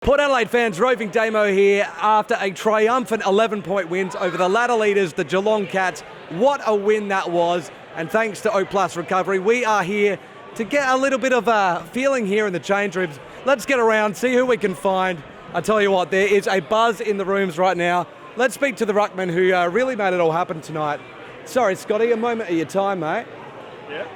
Port Adelaide fans, Roving Damo here after a triumphant 11-point win over the ladder leaders, the Geelong Cats. What a win that was, and thanks to O Plus Recovery, we are here to get a little bit of a feeling here in the change rooms. Let's get around, see who we can find. I tell you what, there is a buzz in the rooms right now. Let's speak to the ruckman who really made it all happen tonight. Sorry, Scotty, a moment of your time, mate. Yeah.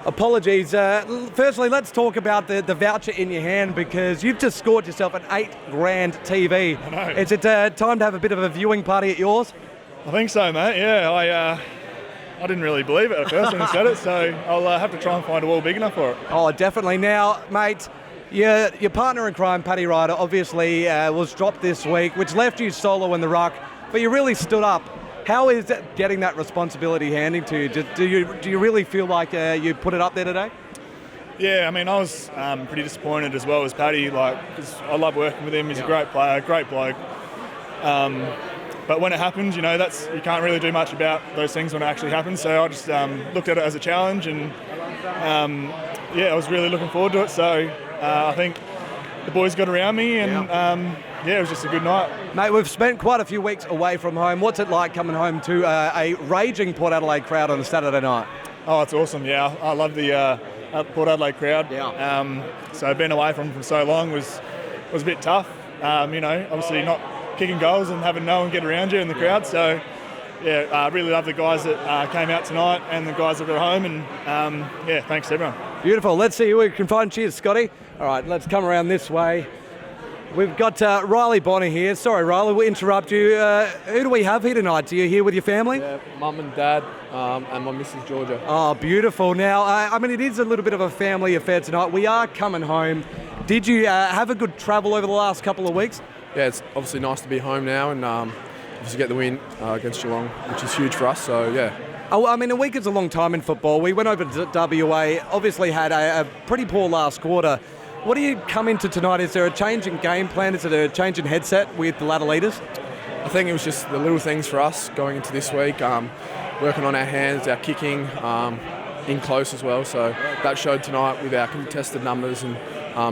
Apologies. Firstly, let's talk about the voucher in your hand because you've just scored yourself an $8,000 TV. I know. Is it time to have a bit of a viewing party at yours? I think so, mate. Yeah, I didn't really believe it at first when you said it, so I'll have to try and find a wall big enough for it. Oh, definitely. Now, mate, your partner in crime, Paddy Ryder, obviously was dropped this week, which left you solo in the ruck, but you really stood up. How is it getting that responsibility handing to you? Do you really feel like you put it up there today? Yeah, I mean, I was pretty disappointed as well as Paddy, because I love working with him. He's a great player, great bloke. But when it happens, you you can't really do much about those things when it actually happens. So I just looked at it as a challenge, and I was really looking forward to it. So I think the boys got around me, and it was just a good night. Mate, we've spent quite a few weeks away from home. What's it like coming home to a raging Port Adelaide crowd on a Saturday night? Oh, it's awesome. Yeah, I love the Port Adelaide crowd. Yeah. So being away from them for so long was a bit tough. Obviously not kicking goals and having no one get around you in the crowd. So I really love the guys that came out tonight and the guys that are home. And thanks to everyone. Beautiful. Let's see who we can find. Cheers, Scotty. All right, let's come around this way. We've got Riley Bonner here. Sorry, Riley, we'll interrupt you. Who do we have here tonight? Are you here with your family? Yeah, mum and dad, and my missus Georgia. Oh, beautiful. Now, it is a little bit of a family affair tonight. We are coming home. Did you have a good travel over the last couple of weeks? Yeah, it's obviously nice to be home now and obviously get the win against Geelong, which is huge for us, so yeah. Oh, a week is a long time in football. We went over to WA, obviously had a pretty poor last quarter. What do you come into tonight? Is there a change in game plan? Is it a change in headset with the ladder leaders? I think it was just the little things for us going into this week, working on our hands, our kicking, in close as well. So that showed tonight with our contested numbers and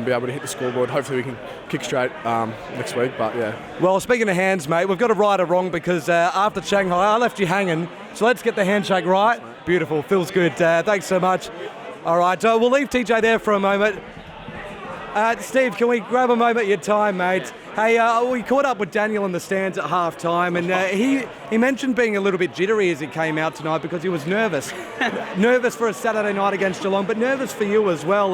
be able to hit the scoreboard. Hopefully we can kick straight next week, but yeah. Well, speaking of hands, mate, we've got a right or wrong because after Shanghai, I left you hanging. So let's get the handshake right. Beautiful, feels good. Thanks so much. All right, we'll leave TJ there for a moment. Steve, can we grab a moment of your time, mate? Hey, we caught up with Daniel in the stands at half-time, and he mentioned being a little bit jittery as he came out tonight because he was nervous. Nervous for a Saturday night against Geelong, but nervous for you as well.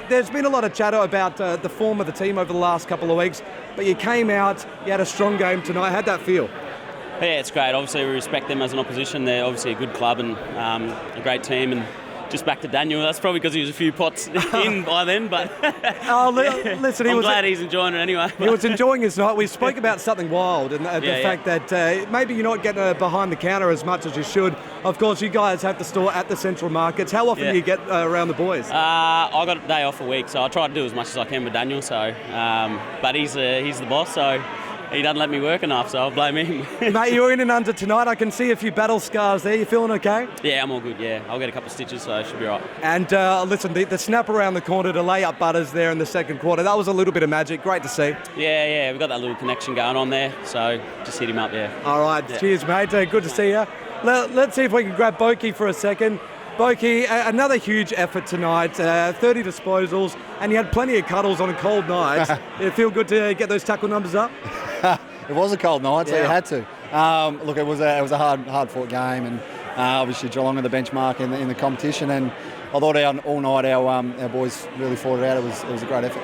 There's been a lot of chatter about the form of the team over the last couple of weeks, but you came out, you had a strong game tonight. How'd that feel? Yeah, it's great. Obviously, we respect them as an opposition. They're obviously a good club and a great team, and just back to Daniel. That's probably because he was a few pots in by then, but listen, I'm glad he's enjoying it anyway. He was enjoying his night. We spoke about something wild and the fact that maybe you're not getting behind the counter as much as you should. Of course, you guys have the store at the Central Markets. How often do you get around the boys? I got a day off a week, so I try to do as much as I can with Daniel. So, but he's the boss, so he doesn't let me work enough, so I'll blame him. Mate, you're in and under tonight. I can see a few battle scars there. You feeling okay? Yeah, I'm all good, yeah. I'll get a couple of stitches, so it should be right. And listen, the snap around the corner to lay up Butters there in the second quarter, that was a little bit of magic. Great to see. Yeah, we've got that little connection going on there, so just hit him up there. All right, Cheers, mate. Good to see you. Let's see if we can grab Boki for a second. Boki, another huge effort tonight, 30 disposals, and you had plenty of cuddles on a cold night. It feel good to get those tackle numbers up? It was a cold night, so you had to. Look, it was a hard-fought game, and obviously Geelong are the benchmark in the competition. And I thought all night our boys really fought it out. It was a great effort.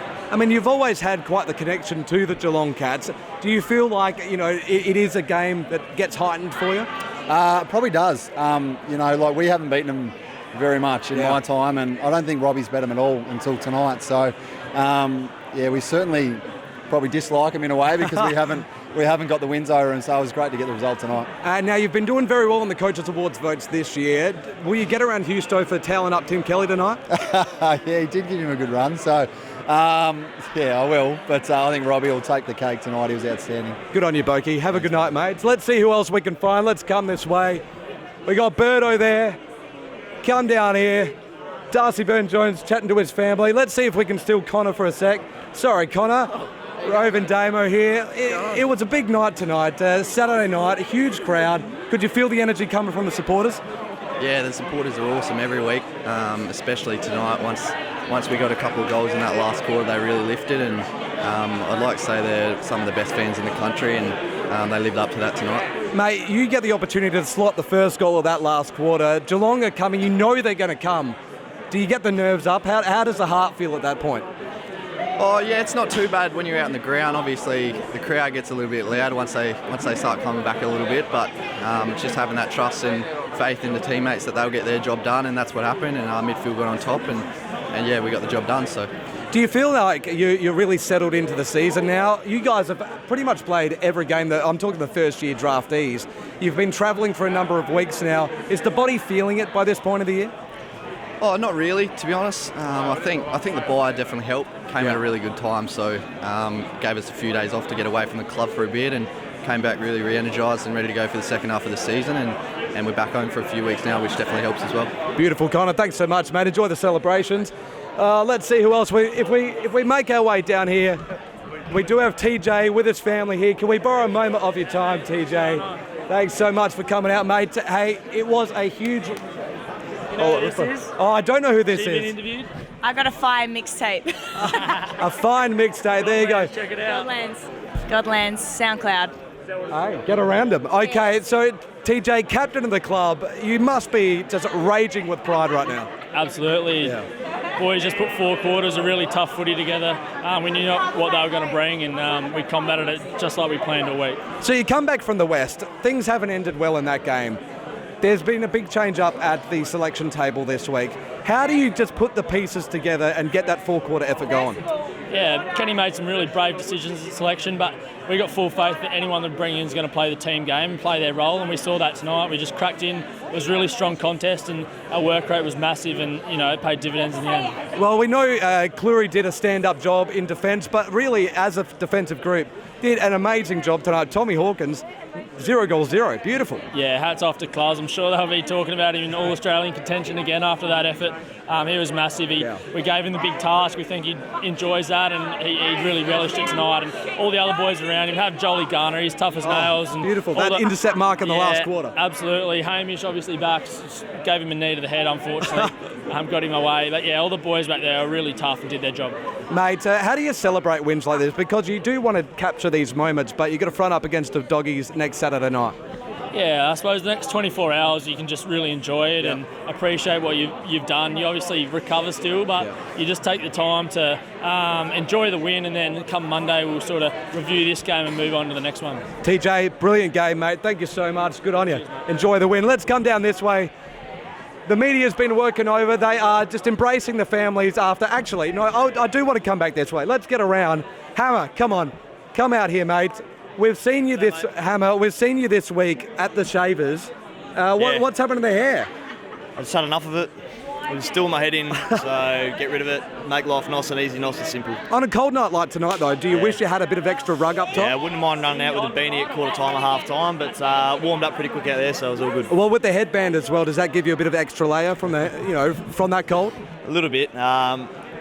You've always had quite the connection to the Geelong Cats. Do you feel like it is a game that gets heightened for you? Probably does. We haven't beaten them very much in my time, and I don't think Robbie's bet them at all until tonight. So, we certainly probably dislike them in a way because we haven't got the wins over, and so it was great to get the result tonight. Now, you've been doing very well in the Coaches Awards votes this year. Will you get around Husto for tallying up Tim Kelly tonight? Yeah, he did give him a good run, so I will. But I think Robbie will take the cake tonight. He was outstanding. Good on you, Boki. Have a good night, mates. Let's see who else we can find. Let's come this way. We got Birdo there. Come down here. Darcy Byrne-Jones chatting to his family. Let's see if we can steal Connor for a sec. Sorry, Connor. Rovan Damo here. It was a big night tonight, Saturday night, a huge crowd. Could you feel the energy coming from the supporters? Yeah, the supporters are awesome every week, especially tonight. Once we got a couple of goals in that last quarter, they really lifted, and I'd like to say they're some of the best fans in the country, and they lived up to that tonight. Mate, you get the opportunity to slot the first goal of that last quarter. Geelong are coming, you know they're going to come. Do you get the nerves up? How does the heart feel at that point? Oh yeah, it's not too bad when you're out in the ground. Obviously, the crowd gets a little bit loud once they start coming back a little bit, but just having that trust and faith in the teammates that they'll get their job done, and that's what happened. And our midfield got on top, and yeah, we got the job done. So. Do you feel like you're really settled into the season now? You guys have pretty much played every game. I'm talking the first-year draftees. You've been travelling for a number of weeks now. Is the body feeling it by this point of the year? Oh, not really, to be honest. I think the bye definitely helped. Came at a really good time, so gave us a few days off to get away from the club for a bit, and came back really re-energised and ready to go for the second half of the season. And we're back home for a few weeks now, which definitely helps as well. Beautiful, Connor. Thanks so much, mate. Enjoy the celebrations. Let's see who else. If we make our way down here, we do have TJ with his family here. Can we borrow a moment of your time, TJ? Thanks so much for coming out, mate. Hey, it was a huge. I don't know who this is. Been interviewed? I got a fire mixtape. A fine mixtape. There you go. Check it out. Godlands, SoundCloud. Hey, get around him. Okay, so TJ, captain of the club, you must be just raging with pride right now. Absolutely. Boys just put 4 quarters of really tough footy together. We knew what they were going to bring, and we combated it just like we planned all week. So you come back from the West. Things haven't ended well in that game. There's been a big change up at the selection table this week. How do you just put the pieces together and get that 4-quarter effort going? Yeah, Kenny made some really brave decisions at selection, but we got full faith that anyone that bring in is going to play the team game and play their role, and we saw that tonight. We just cracked in. It was a really strong contest, and our work rate was massive, and it paid dividends in the end. Well, we know Cleary did a stand-up job in defence, but really, as a defensive group, did an amazing job tonight. Tommy Hawkins, 0 goals, 0. Beautiful. Yeah, hats off to Klaus. I'm sure they'll be talking about him in All-Australian contention again after that effort. He was massive. We gave him the big task. We think he enjoys that, and he really relished it tonight. And all the other boys around him have Jolie Garner. He's tough as nails. And beautiful. That intercept mark in the last quarter. Absolutely. Hamish obviously back. Gave him a knee to the head, unfortunately. Got him away. But yeah, all the boys back there are really tough and did their job. Mate, how do you celebrate wins like this? Because you do want to capture these moments, but you've got to front up against the Doggies next Saturday night. Yeah, I suppose the next 24 hours you can just really enjoy it and appreciate what you've done. You obviously recover still, but you just take the time to enjoy the win, and then come Monday we'll sort of review this game and move on to the next one. TJ, brilliant game, mate. Thank you so much. Good on you. Enjoy the win. Let's come down this way. The media's been working over. They are just embracing the families after. Actually, no, I do want to come back this way. Let's get around. Hammer, come on. Come out here, mate. We've seen you Hammer. We've seen you this week at the Shavers. What's happened to the hair? I've just had enough of it. I'm still my head in, so get rid of it. Make life nice and easy, nice and simple. On a cold night like tonight, though, do you wish you had a bit of extra rug up top? Yeah, I wouldn't mind running out with a beanie at quarter time or half time, but warmed up pretty quick out there, so it was all good. Well, with the headband as well, does that give you a bit of extra layer from from that cold? A little bit.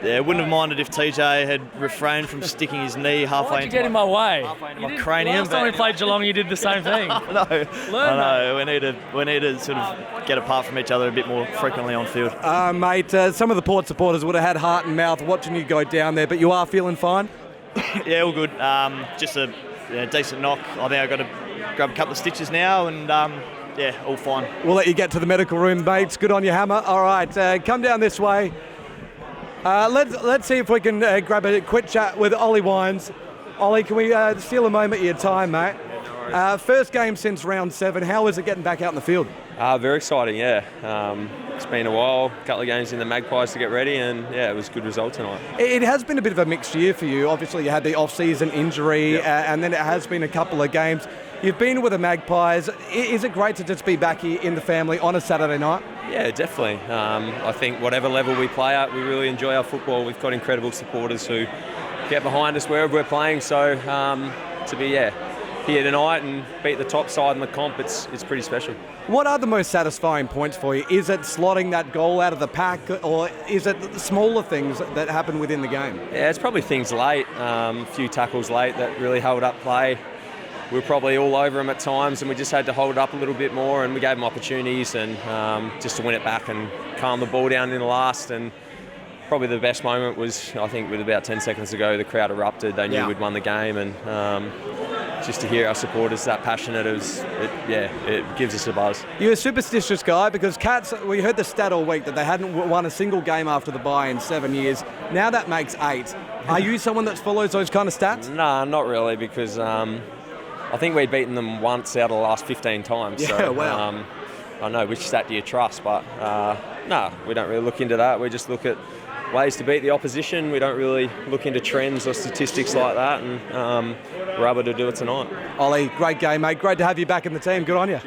Wouldn't have minded if TJ had refrained from sticking his knee halfway into my way? Halfway into my cranium. Last time we played Geelong, you did the same thing. I know. We need to sort of get apart from each other a bit more frequently on field. Mate, some of the Port supporters would have had heart and mouth watching you go down there, but you are feeling fine? Yeah, all good. Just a decent knock. I think I've got to grab a couple of stitches now, and all fine. We'll let you get to the medical room, mates. Good on you, Hammer. All right, come down this way. Let's see if we can grab a quick chat with Ollie Wines. Ollie, can we steal a moment of your time, mate? First game since round 7. How is it getting back out in the field? Very exciting, yeah. It's been a while, a couple of games in the Magpies to get ready, and it was a good result tonight. It has been a bit of a mixed year for you. Obviously, you had the off-season injury, and then it has been a couple of games. You've been with the Magpies. Is it great to just be back here in the family on a Saturday night? Yeah, definitely. I think whatever level we play at, we really enjoy our football. We've got incredible supporters who get behind us wherever we're playing. So to be here tonight and beat the top side in the comp, it's pretty special. What are the most satisfying points for you? Is it slotting that goal out of the pack, or is it the smaller things that happen within the game? Yeah, it's probably things late, a few tackles late that really held up play. We were probably all over them at times, and we just had to hold it up a little bit more, and we gave them opportunities and just to win it back and calm the ball down in the last. And probably the best moment was, I think, with about 10 seconds to go, the crowd erupted. They knew we'd won the game, and just to hear our supporters that passionate, it gives us a buzz. You're a superstitious guy, because Cats, we heard the stat all week that they hadn't won a single game after the bye in 7 years. Now that makes 8. Are you someone that follows those kind of stats? Nah, not really, because I think we'd beaten them once out of the last 15 times. Yeah, so, wow. I know which stat do you trust, but no, we don't really look into that. We just look at ways to beat the opposition. We don't really look into trends or statistics like that, and we're able to do it tonight. Ollie, great game, mate. Great to have you back in the team. Good on you.